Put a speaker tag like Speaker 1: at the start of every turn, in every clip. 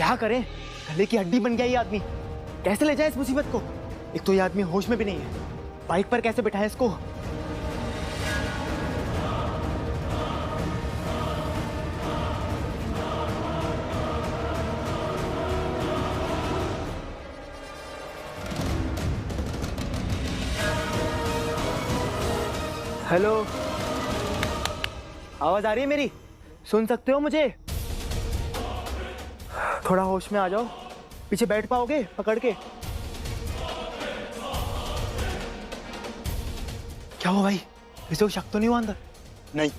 Speaker 1: क्या करें, गले की हड्डी बन गया ये आदमी। कैसे ले जाए इस मुसीबत को? एक तो ये आदमी होश में भी नहीं है, बाइक पर कैसे बिठाए इसको? हेलो, आवाज आ रही है मेरी? सुन सकते हो मुझे? थोड़ा होश में आ जाओ। पीछे बैठ पाओगे पकड़ के? क्या हुआ भाई, किसी को शक तो नहीं हुआ अंदर?
Speaker 2: नहीं,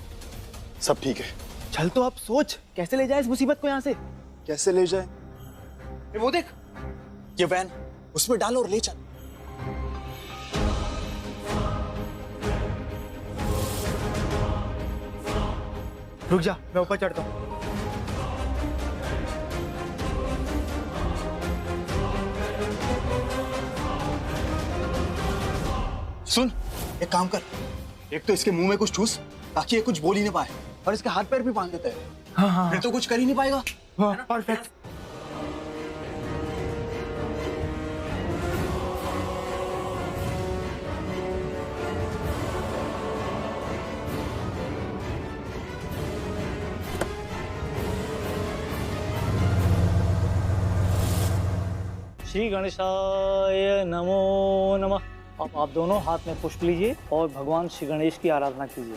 Speaker 2: सब ठीक है।
Speaker 1: चल तो अब सोच, कैसे ले जाए इस मुसीबत को यहाँ से?
Speaker 2: कैसे ले जाए?
Speaker 1: वो देख,
Speaker 2: ये वैन, उसमें डालो और ले चल।
Speaker 1: रुक जा, मैं ऊपर चढ़ता हूँ।
Speaker 2: सुन, एक काम कर, एक तो इसके मुंह में कुछ ठूस ताकि ये कुछ बोल ही नहीं पाए, और इसके हाथ पैर भी बांध देते हैं।
Speaker 1: हाँ हाँ,
Speaker 2: फिर तो कुछ कर ही नहीं पाएगा।
Speaker 1: हाँ, परफेक्ट।
Speaker 3: श्री गणेशाय नमो नमः। अब आप दोनों हाथ में पुष्प लीजिए और भगवान श्री गणेश की आराधना कीजिए।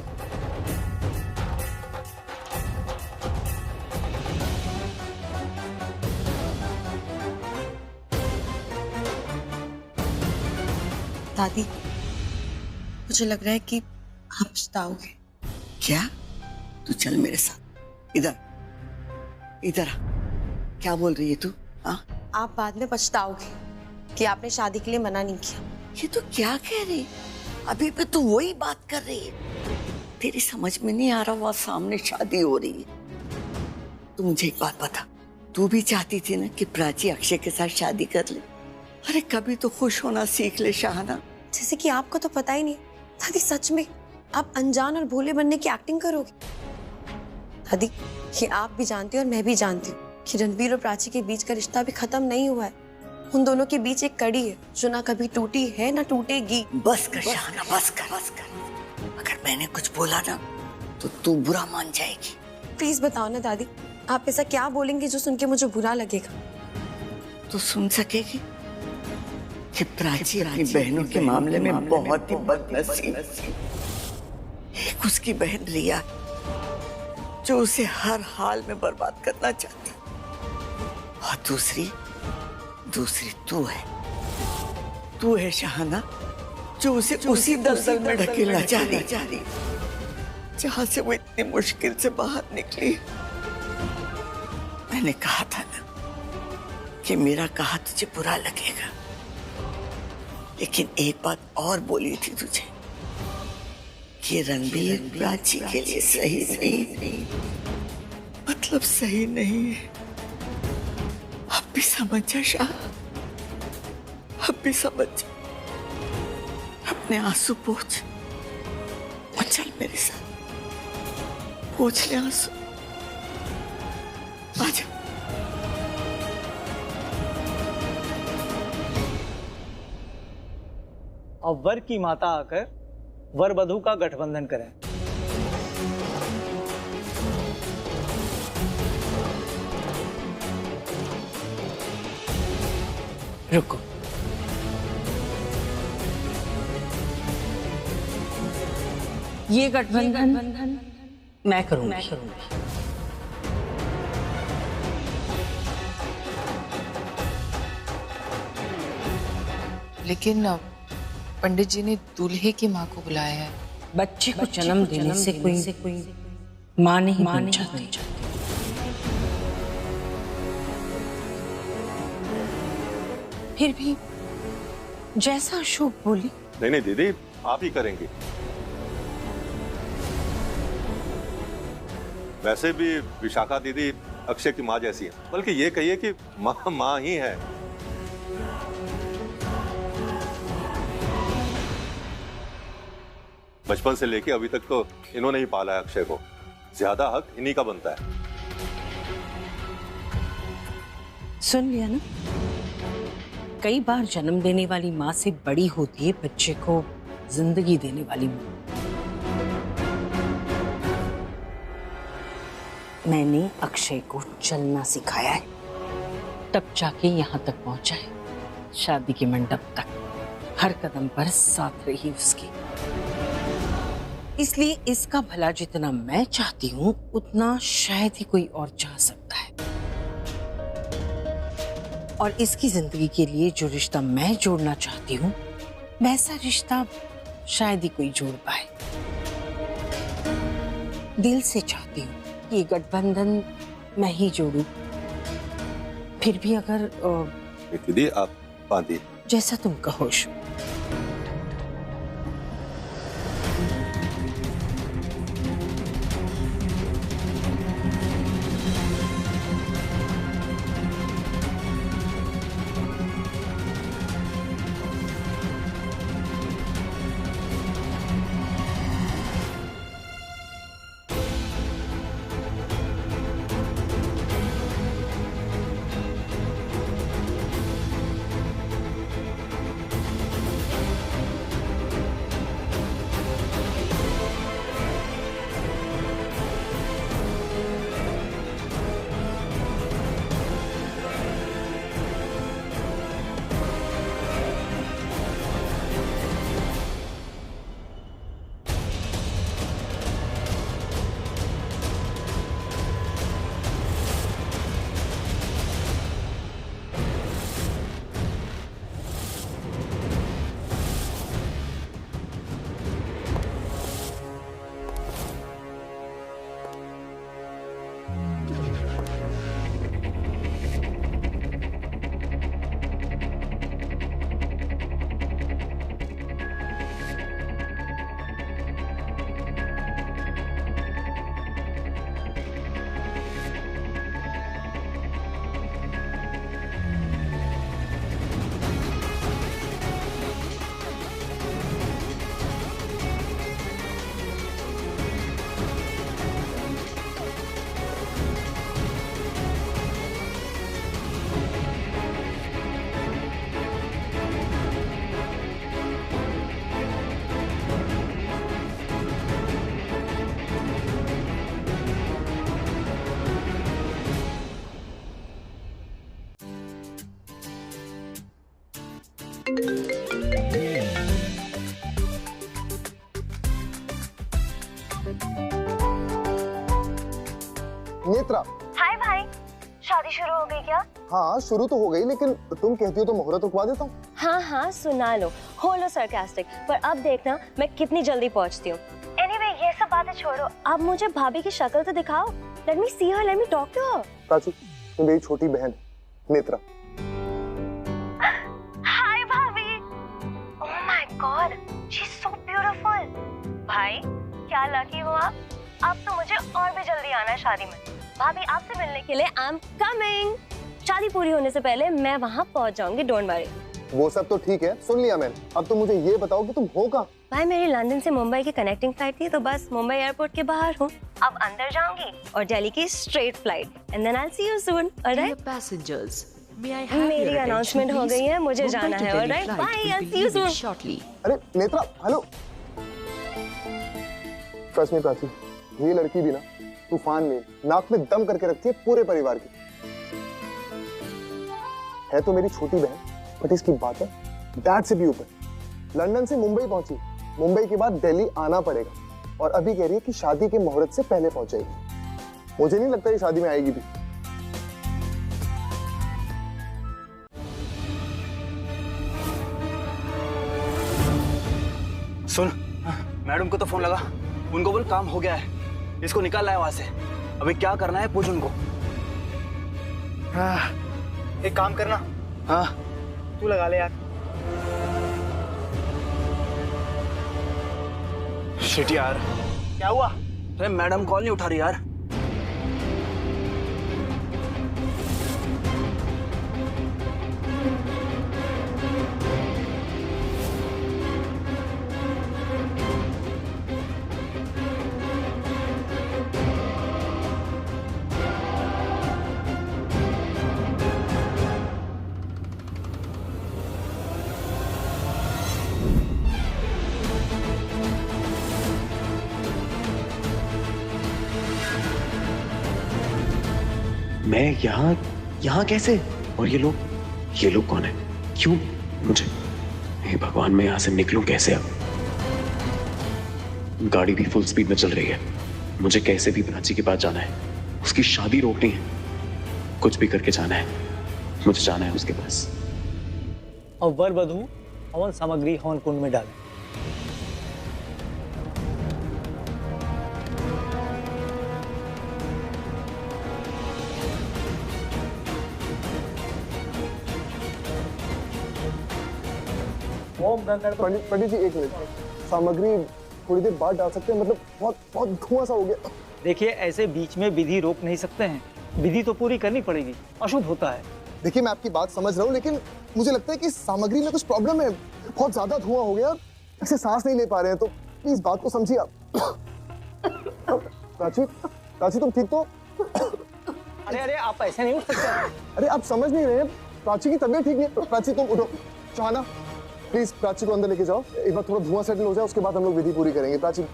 Speaker 4: दादी, मुझे लग रहा है कि आप पछताओगे।
Speaker 5: क्या? तू चल मेरे साथ। इधर इधर आ। क्या बोल रही है तू? हाँ,
Speaker 4: आप बाद में पछताओगे कि आपने शादी के लिए मना नहीं किया।
Speaker 5: ये तो क्या कह रही? अभी पे तू वही बात कर रही है। तेरी समझ में नहीं आ रहा, वहां सामने शादी हो रही है। तू मुझे एक बात बता, तू भी चाहती थी ना कि प्राची अक्षय के साथ शादी कर ले? अरे कभी तो खुश होना सीख ले शाहना।
Speaker 4: जैसे कि आपको तो पता ही नहीं। दादी, सच में आप अनजान और भोले बनने की एक्टिंग करोगे? दादी, ये आप भी जानती हो और मैं भी जानती हूँ कि रणवीर और प्राची के बीच का रिश्ता अभी खत्म नहीं हुआ है। उन दोनों के बीच एक कड़ी है जो ना कभी टूटी है ना टूटेगी।
Speaker 5: बस कर शाहना, बस कर, बस कर। अगर मैंने कुछ बोला ना तो तू बुरा मान जाएगी।
Speaker 4: प्लीज बताओ ना दादी, आप ऐसा क्या बोलेंगे जो सुन के मुझे बुरा लगेगा?
Speaker 5: तो सुन सकेगी कि प्राची अपनी बहनों के मामले में बहुत ही बदनसीब। एक उसकी बहन रिया जो उसे हर हाल में बर्बाद करना चाहती, और दूसरी तू है शाहना, जो उसे उसी दलदल में ढकेलना चाह रही जहां से वो इतनी मुश्किल से बाहर निकली। मैंने कहा था ना कि मेरा कहा तुझे बुरा लगेगा, लेकिन एक बात और बोली थी तुझे कि रणवीर प्राची के लिए सही नहीं, मतलब सही नहीं है। अब भी समझ जा शाह, अब भी समझ जा। अपने आंसू पोंछ और चल मेरे साथ, पोंछ ले आंसू। आजा।
Speaker 3: अब वर की माता आकर वर वधू का गठबंधन करें।
Speaker 5: रुको,
Speaker 6: ये गठबंधन मैं करूंगी।
Speaker 7: लेकिन पंडित जी ने दूल्हे की माँ को बुलाया है।
Speaker 6: बच्चे को जन्म देने से कोई माँ नहीं बन जाती। फिर भी जैसा अशोक बोली।
Speaker 8: नहीं दीदी, आप ही करेंगी। वैसे भी विशाखा दीदी अक्षय की माँ जैसी है, बल्कि ये कहिए कि माँ ही है। बचपन से लेके अभी तक तो इन्होंने ही पाला है अक्षय को, ज्यादा हक इन्हीं का बनता है।
Speaker 6: सुन लिया ना, कई बार जन्म देने वाली माँ से बड़ी होती है बच्चे को जिंदगी देने वाली माँ। मैंने अक्षय को चलना सिखाया है, तब जाके यहाँ तक पहुंचा है, शादी के मंडप तक। हर कदम पर साथ रही उसकी। इसलिए इसका भला जितना मैं चाहती हूँ उतना शायद ही कोई और चाह सकता है। और इसकी जिंदगी के लिए जो रिश्ता मैं जोड़ना चाहती हूँ वैसा रिश्ता शायद ही कोई जोड़ पाए। दिल से चाहती हूँ कि ये गठबंधन मैं ही जोड़ूं। फिर भी अगर
Speaker 8: दीदी आप बांधिए।
Speaker 6: जैसा तुम कहो।
Speaker 2: नेत्रा।
Speaker 9: हाय भाई, शादी शुरू हो गई क्या?
Speaker 2: हाँ शुरू तो हो गई, लेकिन तुम कहती हो तो मुहूर्त रुकवा देता हूँ।
Speaker 9: हाँ हाँ सुना लो, हो लो सरकास्टिक, पर अब देखना मैं कितनी जल्दी पहुँचती हूँ। एनीवे ये सब बातें छोड़ो, अब मुझे भाभी की शक्ल तो दिखाओ। Let me see her, let me talk to her.
Speaker 2: Prachi, ये मेरी छोटी बहन नेत्रा।
Speaker 9: हाय भाभी। Oh my God, she is so beautiful. भाई क्या लकी हो आप, अब तो मुझे और भी जल्दी आना है शादी में। भाभी आपसे मिलने के लिए आई एम कमिंग। शादी पूरी होने से पहले मैं वहाँ पहुँच जाऊंगी, डोंट वरी।
Speaker 2: वो सब तो ठीक है, सुन लिया मैंने। अब तो मुझे ये बताओ कि तुम हो कहाँ?
Speaker 9: भाई मेरी लंदन से मुंबई की कनेक्टिंग फ्लाइट थी, तो बस मुंबई एयरपोर्ट के बाहर हूँ। अब अंदर जाऊंगी और दिल्ली की straight flight, and then I will see you soon. Alright
Speaker 10: passengers, may I have
Speaker 9: मेरी
Speaker 10: your
Speaker 9: अनाउंसमेंट
Speaker 10: attention,
Speaker 9: हो गई
Speaker 10: please?
Speaker 9: है, मुझे
Speaker 10: Mumbai
Speaker 9: जाना
Speaker 10: to
Speaker 9: है।
Speaker 10: Delhi
Speaker 9: alright
Speaker 10: flight
Speaker 9: bye,
Speaker 10: will
Speaker 9: I
Speaker 10: be
Speaker 9: see you
Speaker 10: leaving
Speaker 9: soon.
Speaker 10: shortly.
Speaker 2: अरे Netra, hello. Trust me Prachi, ये लड़की भी ना तूफान में नाक में दम करके रखती है पूरे परिवार की। है तो मेरी छोटी बहन, बट इसकी बात है डैड से भी ऊपर। लंदन से मुंबई पहुंची, मुंबई के बाद दिल्ली आना पड़ेगा, और अभी कह रही है कि शादी के मुहूर्त से पहले पहुंच जाएगी। मुझे नहीं लगता ये शादी में आएगी भी।
Speaker 1: सुन, मैडम को तो फोन लगा, उनको बोल काम हो गया है, इसको निकालना है वहां से। अभी क्या करना है पूछ उनको। हाँ, एक काम करना, हाँ तू लगा ले यार। शिट यार, क्या हुआ? अरे मैडम कॉल नहीं उठा रही यार।
Speaker 11: मैं यहाँ कैसे? और ये लोग कौन है? क्यों मुझे? हे भगवान, मैं यहाँ से निकलूं कैसे अब? गाड़ी भी फुल स्पीड में चल रही है। मुझे कैसे भी प्राची के पास जाना है, उसकी शादी रोकनी है, कुछ भी करके जाना है, मुझे जाना है उसके पास।
Speaker 3: और वर वधू हवन सामग्री हवन कुंड में डालें।
Speaker 2: पंडित जी, एक मिनट, सामग्री थोड़ी देर बाद डाल सकते हैं? मतलब बहुत बहुत धुआं सा हो गया।
Speaker 3: देखिए, ऐसे बीच में विधि रोक नहीं सकते हैं, विधि तो पूरी करनी पड़ेगी, अशुभ होता है।
Speaker 2: देखिए, मैं आपकी बात समझ रहा हूँ, लेकिन मुझे लगता है कि सामग्री में कुछ प्रॉब्लम है। बहुत ज्यादा धुआं हो गया, ऐसे सांस नहीं ले पा रहे हैं, तो प्लीज बात को समझिए आप। प्राची तुम ठीक तो?
Speaker 3: अरे आप ऐसे नहीं उठ सकते।
Speaker 2: अरे आप समझ नहीं रहे हैं, प्राची की तबीयत ठीक नहीं है। प्राची तुम उठो। चाहना, प्लीज प्राची को अंदर लेके जाओ, एक बार थोड़ा धुआं सेटल हो जाए, उसके बाद हम लोग विधि पूरी करेंगे। प्राची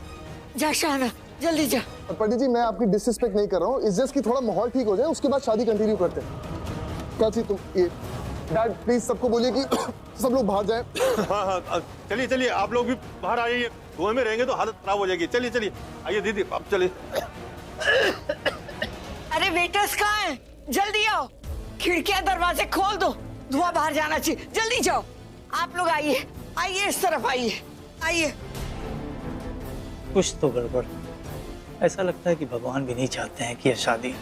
Speaker 5: जा शाहना, जल्दी जा।
Speaker 2: पंडित जी, मैं आपकी डिसरिस्पेक्ट नहीं कर रहा हूँ, इस जस्ट की थोड़ा माहौल ठीक हो जाए, उसके बाद शादी कंटिन्यू करते हैं। प्राची तुम ये डैड प्लीज सबको बोलिए कि सब लोग बाहर जाएं।
Speaker 8: हाँ, चलिए आप लोग भी बाहर आइए, धुएं में रहेंगे तो हालत खराब हो जाएगी। चलिए आइए दीदी, आप चलिए।
Speaker 5: अरे वेटर्स कहाँ हैं? जल्दी आओ, खिड़कियां दरवाजे खोल दो, धुआं बाहर जाना चाहिए। जल्दी जाओ, आप लोग आइए, इस तरफ आइए।
Speaker 3: कुछ तो गड़बड़, ऐसा लगता है कि भगवान भी नहीं चाहते हैं कि यह शादी।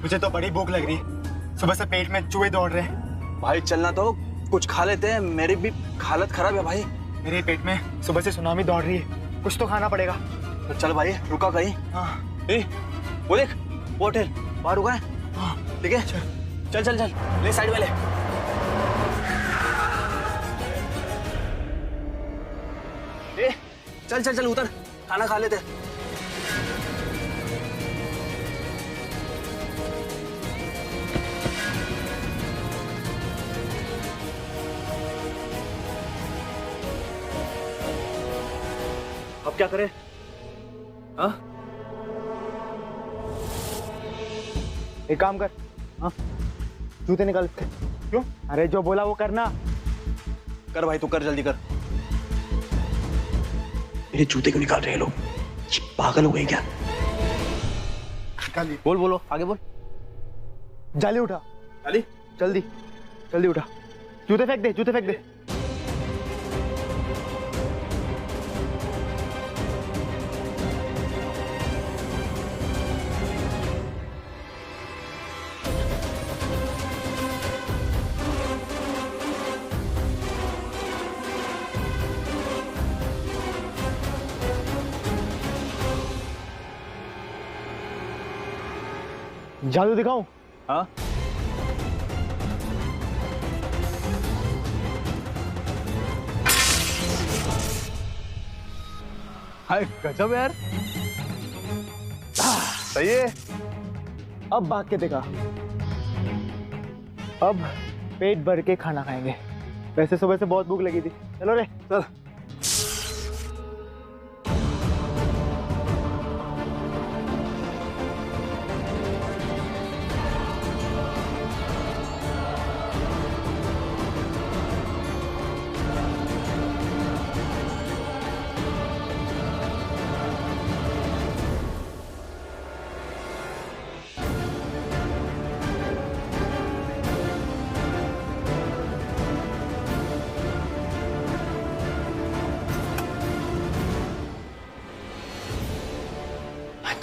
Speaker 1: मुझे तो बड़ी भूख लग रही है, सुबह से पेट में चूहे दौड़ रहे हैं।
Speaker 12: भाई चलना तो कुछ खा लेते हैं, मेरी भी हालत खराब है भाई।
Speaker 1: मेरे पेट में सुबह से सुनामी दौड़ रही है, कुछ तो खाना पड़ेगा।
Speaker 12: तो चल भाई, रुका कहीं।
Speaker 1: हाँ।
Speaker 12: वो देख, वो होटल बाहर रुका है।
Speaker 1: हाँ।
Speaker 12: ठीक है, चल ले साइड में ले। चल उतर, खाना खा लेते। अब क्या करें? हाँ?
Speaker 1: एक काम कर, हाँ, जूते निकाल। क्यों? अरे जो बोला वो करना।
Speaker 12: कर भाई, तू कर, जल्दी कर।
Speaker 11: मेरे जूते क्यों निकाल रहे हैं लोग? पागल हो गए क्या?
Speaker 12: बोलो, आगे बोल।
Speaker 1: जाली उठा।
Speaker 12: जाली?
Speaker 1: जल्दी उठा। जूते फेंक दे। जादू दिखाऊं?
Speaker 12: हाँ।
Speaker 1: हाय गजब यार, सही है। अब भाग के देखा, अब पेट भर के खाना खाएंगे। वैसे सुबह से बहुत भूख लगी थी। चलो रे, चल।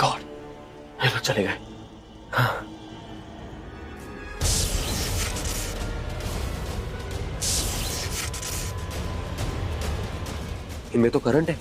Speaker 11: गॉड, ये लोग चले गए। हाँ।
Speaker 12: इनमें तो करंट है।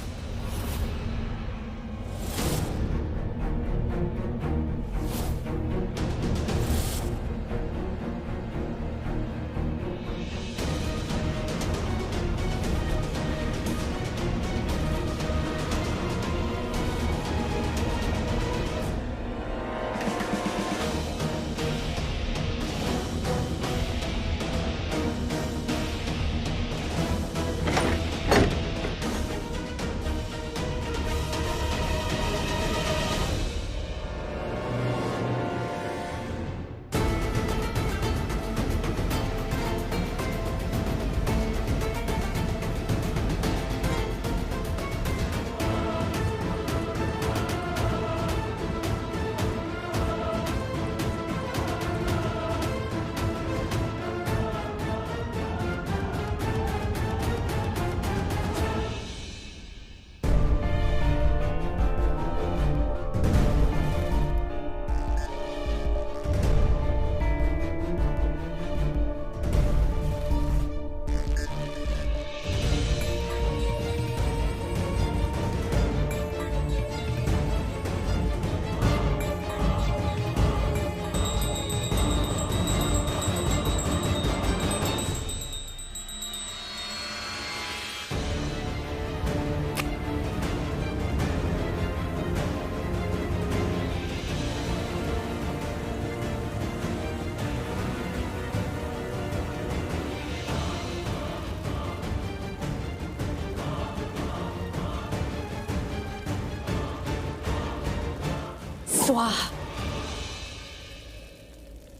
Speaker 4: स्वाहा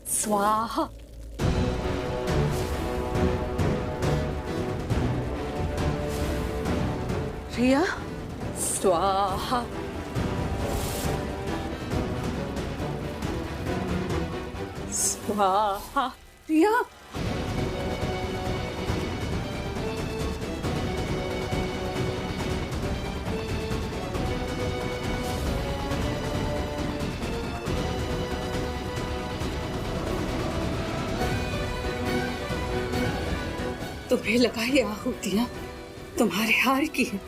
Speaker 4: स्वाहा।
Speaker 6: रिया,
Speaker 4: स्वाहा
Speaker 6: स्वाहा। रिया, तुम्हें लगा ये आहुतियां तुम्हारे हार की है,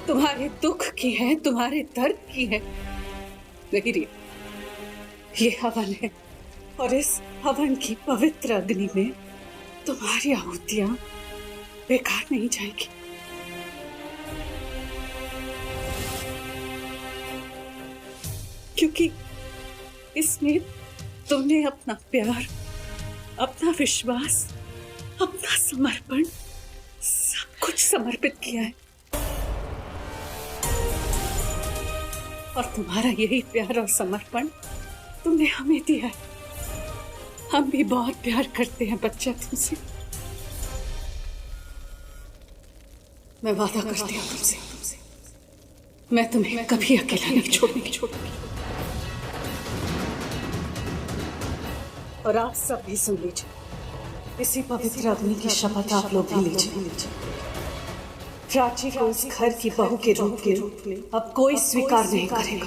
Speaker 6: तुम्हारे दुख की है, तुम्हारे दर्द की है। नहीं रिया, ये हवन है और इस हवन की पवित्र अग्नि में तुम्हारी आहुतियां बेकार नहीं जाएगी। क्योंकि इसमें तुमने अपना प्यार, अपना विश्वास, अपना समर्पण सब कुछ समर्पित किया है। और तुम्हारा यही प्यार और समर्पण तुमने हमें दिया है। हम भी बहुत प्यार करते हैं बच्चा तुमसे। मैं वादा करती हूँ तुमसे, मैं तुम्हें कभी अकेला नहीं छोड़ूंगी। और आप सब भी सुन लीजिए, इसी पवित्र अग्नि की शपथ आप लोग भी लीजिए। प्राची को इस घर की बहू के रूप में अब कोई स्वीकार नहीं करेगा।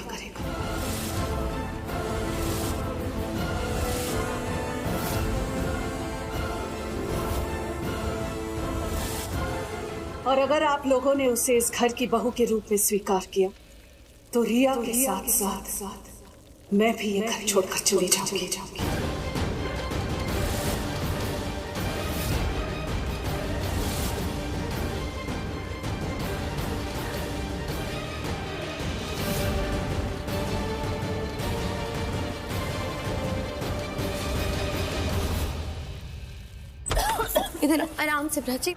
Speaker 6: और अगर आप लोगों ने उसे इस घर की बहू के रूप में स्वीकार किया तो रिया के साथ साथ मैं भी ये घर छोड़कर चली जाऊंगी।
Speaker 4: इधर आराम से प्राची,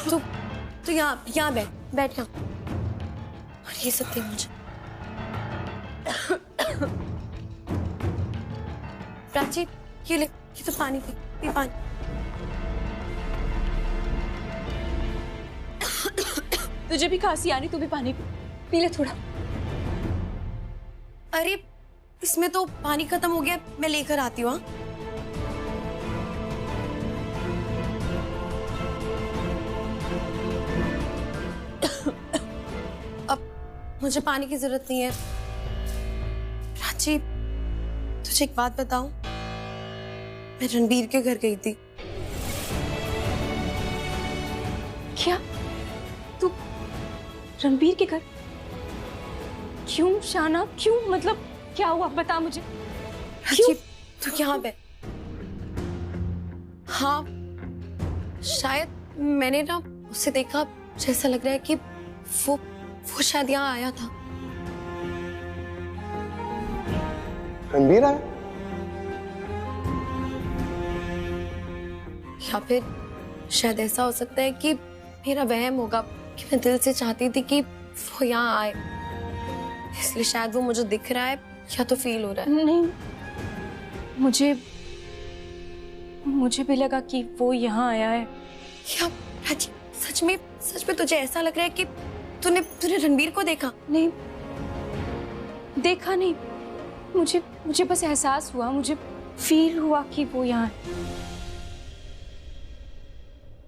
Speaker 4: तो यहाँ बैठ यहाँ। और ये सब दे मुझे। प्राची, ये ले, ये तो पानी पी पानी।
Speaker 10: तुझे भी खांसी आ रही, तू भी पानी पी ले थोड़ा।
Speaker 4: अरे इसमें तो पानी खत्म हो गया, मैं लेकर आती हूँ। मुझे पानी की जरूरत नहीं है। प्राची, तुझे एक बात बताऊं? मैं रणबीर के घर गई थी।
Speaker 10: क्या? तू रणबीर के घर? क्यों शाना, क्यों? मतलब क्या हुआ, बता मुझे।
Speaker 4: प्राची, तू यहाँ पे। हाँ, शायद मैंने ना उसे देखा, जैसा लग रहा है कि वो शायद यहाँ आया था।
Speaker 2: रणबीर आया?
Speaker 4: या फिर शायद ऐसा हो सकता है कि मेरा वहम होगा कि मैं दिल से चाहती थी कि वो यहाँ आए, इसलिए शायद वो मुझे दिख रहा है या तो फील हो रहा है।
Speaker 10: नहीं, मुझे भी लगा कि वो यहाँ आया है।
Speaker 4: क्या प्राची, सच में तुझे ऐसा लग रहा है कि तूने रणबीर को देखा?
Speaker 10: नहीं, देखा नहीं, मुझे बस एहसास हुआ, मुझे फील हुआ कि वो यहाँ है।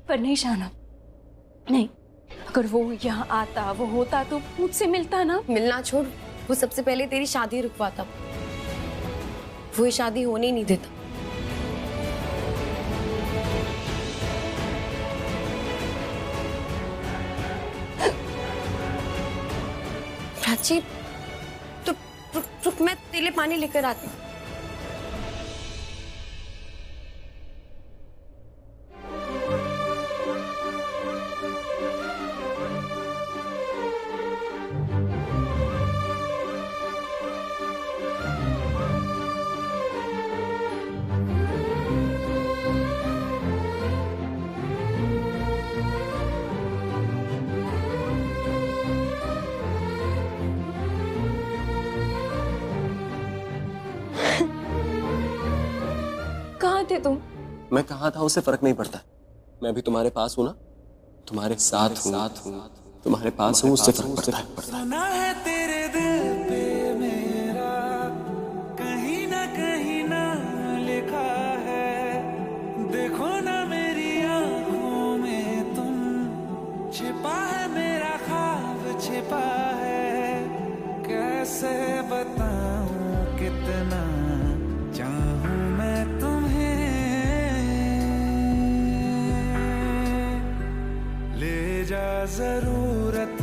Speaker 10: पर नहीं शाना, नहीं, अगर वो यहाँ आता, वो होता तो मुझसे मिलता ना।
Speaker 4: मिलना छोड़, वो सबसे पहले तेरी शादी रुकवाता, वो ये शादी होने ही नहीं देता। प्राची, तो रुक, मैं तेरे लिए पानी लेकर आती हूँ।
Speaker 10: थे तुम?
Speaker 11: मैं कहाँ था उससे फर्क नहीं पड़ता। मैं भी तुम्हारे पास हूँ ना, तुम्हारे साथ हूँ, तुम्हारे पास हूँ, उससे फर्क पड़ता है।
Speaker 13: सुना है तेरे दिल पे मेरा कहीं ना लिखा है, देखो ना मेरी आंखों में तुम, छिपा है मेरा ख्वाब छिपा है, कैसे बताऊं कितना चाहूं मैं तुम्हें, ले जा जरूरत